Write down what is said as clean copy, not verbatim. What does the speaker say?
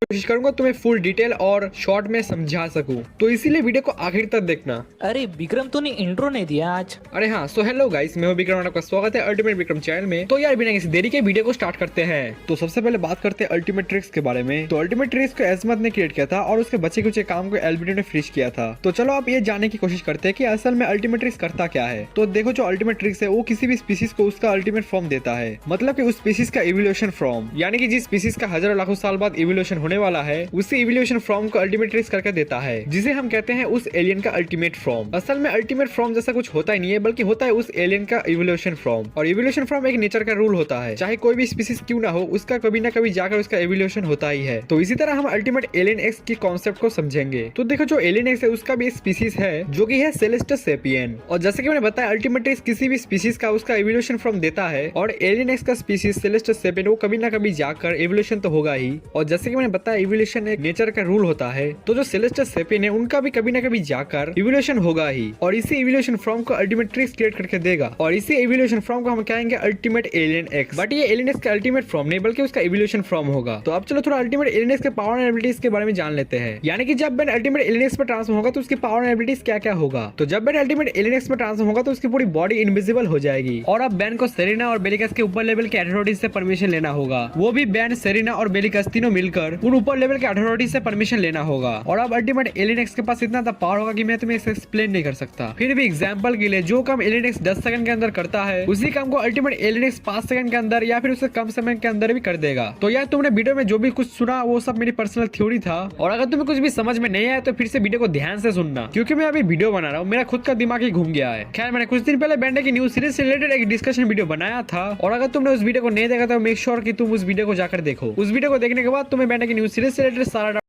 कोशिश करूंगा तुम्हें फुल डिटेल और शॉर्ट में समझा सकूं, तो इसीलिए वीडियो को आखिर तक देखना। अरे विक्रम, तूने इंट्रो नहीं दिया आज। अरे हाँ, सो हेलो गाइस, मैं हूं विक्रम और आपका स्वागत है अल्टीमेट विक्रम चैनल में। तो यार बिना किसी देरी के वीडियो को स्टार्ट करते हैं। तो सबसे पहले बात करते हैं अल्टीमेट ट्रिक्स के बारे में। तो अल्टीमेट ट्रिक्स को एजमत ने क्रिएट किया था और उसके बचे कुछ काम को एलबीडी ने फिनिश किया था। तो चलो आप ये जानने की कोशिश करते हैं कि असल में अल्टीमेट ट्रिक्स करता क्या है। तो देखो, जो अल्टीमेट ट्रिक्स है वो किसी भी स्पीसीज को उसका अल्टीमेट फॉर्म देता है, मतलब कि उस स्पीसीज का इवोल्यूशन फॉर्म, यानी कि जिस स्पीसीज का हजारों लाखों साल बाद इवोल्यूशन होने वाला है उसी इवोल्यूशन फॉर्म को अल्टीमेट ट्रिक्स करके देता है, जिसे हम कहते हैं उस एलियन का अल्टीमेट फॉर्म। असल में अल्टीमेट फॉर्म जैसा कुछ होता ही नहीं है, बल्कि होता है उस एलियन का इवोल्यूशन फॉर्म। और इवोल्यूशन फॉर्म एक नेचर का रूल होता है, चाहे कोई भी स्पीसीज क्यों ना हो, उसका कभी ना कभी जाकर उसका इवोल्यूशन होता ही है। तो इसी तरह हम अल्टीमेट एलियन एक्स के कॉन्सेप्ट को समझेंगे। तो देखो, जो एलियन एक्स है उसका भी एक स्पीसीज है जो कि है सेलेस्टस सेपियन। और जैसे कि मैंने बताया, अल्टीमेट एक्स किसी भी स्पीसीज का उसका इवोल्यूशन फॉर्म देता है, और एलियन एक्स का स्पीसीज सेलेस्टस सेपियन वो कभी ना कभी जाकर इवोल्यूशन तो होगा ही। और जैसे कि मैंने बताया, इवोल्यूशन एक नेचर का रूल होता है, तो जो सेलेस्टस सेपियन है उनका भी कभी ना कभी जाकर इवोल्यूशन होगा ही, और इसी इवोल्यूशन फॉर्म को अल्टीमेट ट्रिक्स क्रिएट करके देगा। और इसी इवोल्यूशन फॉर्म को हम कहेंगे अल्टीमेट एलियन एक्स। बट ये एलियन एक्स का अल्टीमेट फॉर्म नहीं, बल्कि उसका इवोल्यूशन फॉर्म होगा। तो अब चलो थोड़ा अल्टीमेट एलियन एक्स के पावर एंड एबिलिटीज के बारे में जान लेते हैं। यानी कि जब बैन अल्टीमेट एलियन एक्स पर ट्रांसफॉर्म होगा तो उसकी पावर एंड एबिलिटीज क्या क्या होगा। तो जब बैन अल्टीमेट एलियन एक्स पर ट्रांसफॉर्म होगा तो उसकी पूरी बॉडी इनविजिबल हो जाएगी, और अब बैन को सेरेना और बेलिकस के ऊपर लेवल के अथॉरिटीज से परमिशन लेना होगा। वो भी बैन, सेरेना और बेलिकस तीनों मिलकर उन ऊपर लेवल के अथॉरिटीज से परमिशन लेना होगा। और अब अल्टीमेट एलियन एक्स के पास इतना पावर होगा कि मैं तुम्हें इसे एक्सप्लेन नहीं कर सकता। फिर भी एग्जांपल के लिए, जो काम एलियन एक्स 10 सेकंड के अंदर करता है, उसी काम को अल्टीमेट एलियन एक्स 5 सेकंड के अंदर या फिर उससे कम समय के अंदर भी कर देगा। तो यार तुमने वीडियो में जो भी कुछ सुना वो सब मेरी पर्सनल थ्योरी था, और अगर तुम्हें कुछ भी समझ में नहीं आया तो फिर से वीडियो को ध्यान से सुनना, क्योंकि मैं अभी वीडियो बना रहा हूँ, मेरा खुद का दिमाग ही घूम गया है। खैर, मैंने कुछ दिन पहले बैंडे की न्यूज सीरीज से रिलेटेड एक डिस्कशन वीडियो बनाया था, और अगर तुमने उस वीडियो को नहीं देखा तो मेक श्योर कि तुम उस वीडियो को जाकर देखो। उस वीडियो को देखने के बाद तुम्हें बैंडे की न्यूज सीरीज से रिलेटेड सारा